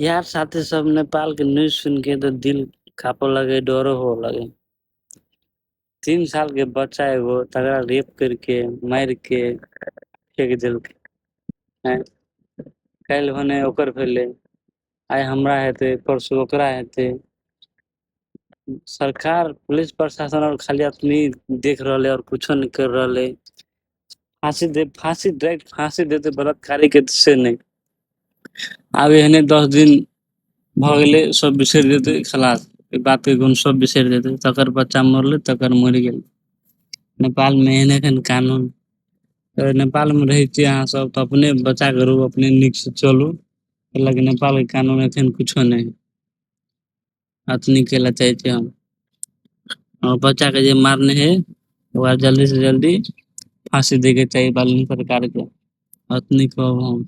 यार साथी सब नेपाल के न्यूज सुन के तो दिल कापे लगे, डरो हो लगे। 3 साल के बच्चा एगो तगड़ा रेप करके मार के फेंक देलकै हैं। कल होने ओकर भेले, आइ हमरा हेते, परसों ओकरा हेते। सरकार पुलिस प्रशासन और खाली अपनी देख रहले और कुछो नहीं कर रहले। फांसी डायरेक्ट फांसी देते बलात्कारी के से नहीं। आब एहने 10 दिन भ गेले, सब बिसर देते, खलास। ई बात के गुण सब बिसर देते, तकर बच्चा मरले, तकर मर गेल। नेपाल में एहन एहन कानून। नेपाल में रहे छी अहाँ सब तो अपने बचा करू, अपने निक से चलू। लेकिन नेपाल के कानून एखन कुछो नहीं। अतनी केला चाहे छी हम। और बच्चा के जे मारने है, ओकरा जल्दी से जल्दी फांसी दे के चाहिए बालिन सरकार के। अतनी कहब हम।